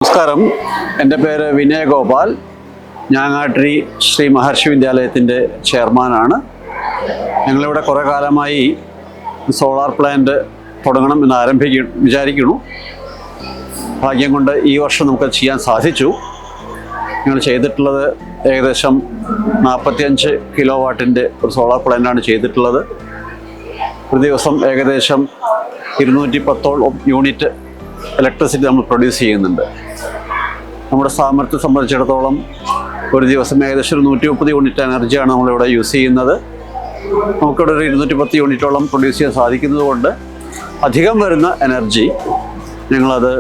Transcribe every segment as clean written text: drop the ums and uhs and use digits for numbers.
നമസ്കാരം. എൻ്റെ പേര് വിനയ ഗോപാൽ. ഞാങ്ങാട്ടിരി ശ്രീ മഹർഷി വിദ്യാലയത്തിൻ്റെ ചെയർമാനാണ്. ഞങ്ങളിവിടെ കുറേ കാലമായി സോളാർ പ്ലാന്റ് തുടങ്ങണം എന്ന് വിചാരിക്കുന്നു. ഭാഗ്യം കൊണ്ട് ഈ വർഷം നമുക്ക് ചെയ്യാൻ സാധിച്ചു. ഞങ്ങൾ ചെയ്തിട്ടുള്ളത് ഏകദേശം 45 കിലോ വാട്ടിൻ്റെ ഒരു സോളാർ പ്ലാന്റാണ് ചെയ്തിട്ടുള്ളത്. ഒരു ദിവസം ഏകദേശം 210ഓളം യൂണിറ്റ് ഇലക്ട്രിസിറ്റി നമ്മൾ പ്രൊഡ്യൂസ് ചെയ്യുന്നുണ്ട്. നമ്മുടെ സാമർത്ഥ്യത്തെ സംബന്ധിച്ചിടത്തോളം ഒരു ദിവസം ഏകദേശം 130 യൂണിറ്റ് എനർജിയാണ് നമ്മളിവിടെ യൂസ് ചെയ്യുന്നത്. നമുക്കിവിടെ ഒരു 210 യൂണിറ്റോളം പ്രൊഡ്യൂസ് ചെയ്യാൻ സാധിക്കുന്നത് കൊണ്ട് അധികം വരുന്ന എനർജി ഞങ്ങളത്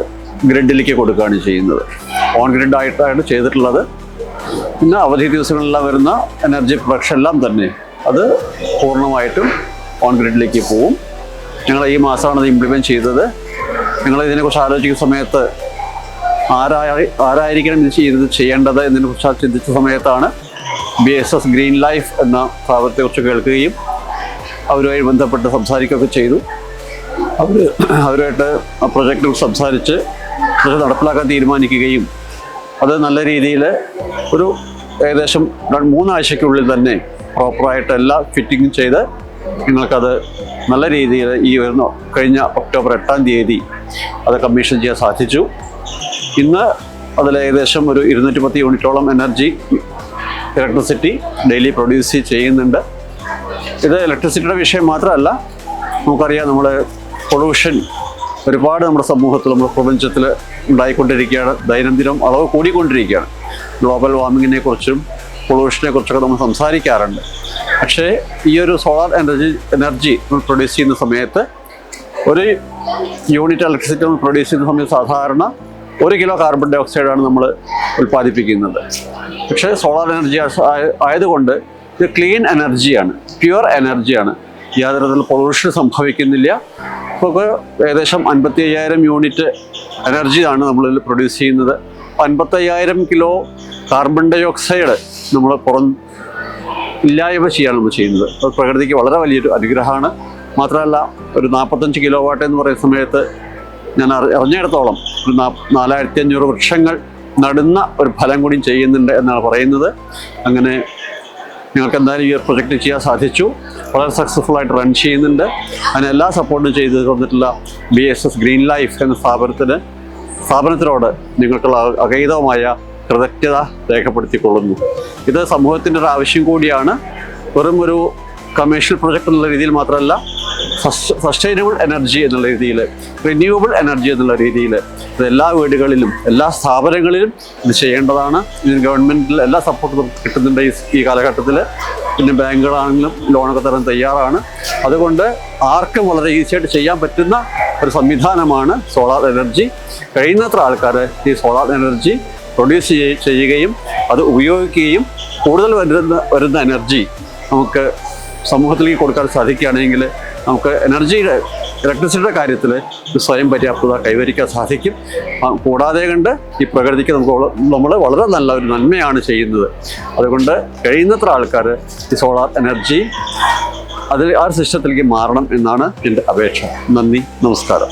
ഗ്രിഡിലേക്ക് കൊടുക്കുകയാണ് ചെയ്യുന്നത്. ഓൺ ഗ്രിഡ് ആയിട്ടാണ് ചെയ്തിട്ടുള്ളത്. പിന്നെ അവധി ദിവസങ്ങളിലെല്ലാം വരുന്ന എനർജി പ്രൊഡക്ഷൻ എല്ലാം തന്നെ അത് പൂർണ്ണമായിട്ടും ഓൺ ഗ്രിഡിലേക്ക് പോവും. ഞങ്ങൾ ഈ മാസമാണ് അത് ഇംപ്ലിമെൻറ്റ് ചെയ്തത്. നിങ്ങൾ ഇതിനെക്കുറിച്ച് ആലോചിക്കുന്ന സമയത്ത് ആരായിരിക്കണം ഇത് ചെയ്യേണ്ടത് എന്നതിനെക്കുറിച്ച് ചിന്തിച്ച സമയത്താണ് BSS ഗ്രീൻ ലൈഫ് എന്ന സ്ഥാപനത്തെക്കുറിച്ച് കേൾക്കുകയും അവരുമായി ബന്ധപ്പെട്ട് സംസാരിക്കുകയൊക്കെ ചെയ്തു. അവരുമായിട്ട് ആ പ്രൊജക്റ്റിൽ സംസാരിച്ച് നടപ്പിലാക്കാൻ തീരുമാനിക്കുകയും അത് നല്ല രീതിയിൽ ഒരു ഏകദേശം 3 ആഴ്ചയ്ക്കുള്ളിൽ തന്നെ പ്രോപ്പറായിട്ട് എല്ലാ ഫിറ്റിങ്ങും ചെയ്ത് നിങ്ങൾക്കത് നല്ല രീതിയിൽ ഈ വരുന്ന കഴിഞ്ഞ ഒക്ടോബർ 8-ാം തീയതി അത് കമ്മീഷൻ ചെയ്യാൻ സാധിച്ചു. ഇന്ന് അതിൽ ഏകദേശം ഒരു 210 യൂണിറ്റോളം ഇലക്ട്രിസിറ്റി ഡെയിലി പ്രൊഡ്യൂസ് ചെയ്യുന്നുണ്ട്. ഇത് ഇലക്ട്രിസിറ്റിയുടെ വിഷയം മാത്രമല്ല, നമുക്കറിയാം നമ്മുടെ പൊള്യൂഷൻ ഒരുപാട് നമ്മുടെ സമൂഹത്തിൽ, നമ്മുടെ പ്രപഞ്ചത്തിൽ ഉണ്ടായിക്കൊണ്ടിരിക്കുകയാണ്. ദൈനംദിനം അളവ് കൂടിക്കൊണ്ടിരിക്കുകയാണ്. ഗ്ലോബൽ വാർമിങ്ങിനെ കുറിച്ചും പൊള്യൂഷനെ കുറിച്ചൊക്കെ നമ്മൾ സംസാരിക്കാറുണ്ട്. പക്ഷേ ഈ ഒരു സോളാർ എനർജി നമ്മൾ പ്രൊഡ്യൂസ് ചെയ്യുന്ന സമയത്ത് ഒരു യൂണിറ്റ് ഇലക്ട്രിസിറ്റി നമ്മൾ പ്രൊഡ്യൂസ് ചെയ്യുന്ന സമയത്ത് സാധാരണ 1 കിലോ കാർബൺ ഡൈ ഓക്സൈഡാണ് നമ്മൾ ഉൽപ്പാദിപ്പിക്കുന്നത്. പക്ഷേ സോളാർ എനർജി ആയതുകൊണ്ട് ഇത് ക്ലീൻ എനർജിയാണ്, പ്യുവർ എനർജിയാണ്. യാതൊരു തരത്തിലുള്ള പൊള്യൂഷൻ സംഭവിക്കുന്നില്ല. ഇപ്പോൾ ഏകദേശം 55,000 യൂണിറ്റ് എനർജിയാണ് നമ്മളിൽ പ്രൊഡ്യൂസ് ചെയ്യുന്നത്. 55,000 കിലോ കാർബൺ ഡൈ ഓക്സൈഡ് നമ്മൾ ഇല്ലായ്മ ചെയ്യാണ് നമ്മൾ ചെയ്യുന്നത്. അത് പ്രകൃതിക്ക് വളരെ വലിയൊരു അനുഗ്രഹമാണ്. മാത്രമല്ല ഒരു 45 കിലോ വാട്ട് എന്ന് പറയുന്ന സമയത്ത് ഞാൻ അറിഞ്ഞിടത്തോളം ഒരു 4,500 വൃക്ഷങ്ങൾ നടുന്ന ഒരു ഫലം കൂടി ചെയ്യുന്നുണ്ട് എന്നാണ് പറയുന്നത്. അങ്ങനെ ഞങ്ങൾക്ക് എന്തായാലും ഈ പ്രൊജക്റ്റ് ചെയ്യാൻ സാധിച്ചു. വളരെ സക്സസ്ഫുള്ളായിട്ട് റൺ ചെയ്യുന്നുണ്ട്. അതിനെല്ലാ സപ്പോർട്ടും ചെയ്ത് തന്നിട്ടുള്ള BSS ഗ്രീൻ ലൈഫ് എന്ന സ്ഥാപനത്തിനോട് നിങ്ങൾക്കുള്ള അഗൈതമായ കൃതജ്ഞത രേഖപ്പെടുത്തിക്കൊള്ളുന്നു. ഇത് സമൂഹത്തിൻ്റെ ഒരു ആവശ്യം കൂടിയാണ്. വെറും ഒരു കമേഴ്ഷ്യൽ പ്രൊജക്റ്റ് എന്നുള്ള രീതിയിൽ മാത്രമല്ല, സസ്റ്റൈനബിൾ എനർജി എന്നുള്ള രീതിയിൽ, റിന്യൂവബിൾ എനർജി എന്നുള്ള രീതിയിൽ ഇത് എല്ലാ വീടുകളിലും എല്ലാ സ്ഥാപനങ്ങളിലും ഇത് ചെയ്യേണ്ടതാണ്. ഇതിന് ഗവൺമെൻറ്റിൽ എല്ലാ സപ്പോർട്ടും കിട്ടുന്നുണ്ട് ഈ കാലഘട്ടത്തിൽ. പിന്നെ ബാങ്കുകളാണെങ്കിലും ലോണൊക്കെ തരാൻ തയ്യാറാണ്. അതുകൊണ്ട് ആർക്കും വളരെ ഈസിയായിട്ട് ചെയ്യാൻ പറ്റുന്ന ഒരു സംവിധാനമാണ് സോളാർ എനർജി. കഴിയുന്നത്ര ആൾക്കാർ ഈ സോളാർ എനർജി പ്രൊഡ്യൂസ് ചെയ്യുകയും അത് ഉപയോഗിക്കുകയും കൂടുതൽ വരുന്ന എനർജി നമുക്ക് സമൂഹത്തിലേക്ക് കൊടുക്കാൻ സാധിക്കുകയാണെങ്കിൽ നമുക്ക് ഇലക്ട്രിസിറ്റിയുടെ കാര്യത്തിൽ സ്വയം പര്യാപ്തത കൈവരിക്കാൻ സാധിക്കും. കൂടാതെ കണ്ട് ഈ പ്രകൃതിക്ക് നമ്മൾ വളരെ നല്ല ഒരു നന്മയാണ് ചെയ്യുന്നത്. അതുകൊണ്ട് കഴിയുന്നത്ര ആൾക്കാർ ഈ സോളാർ എനർജി ആ സിസ്റ്റത്തിലേക്ക് മാറണം എന്നാണ് എൻ്റെ അപേക്ഷ. നന്ദി, നമസ്കാരം.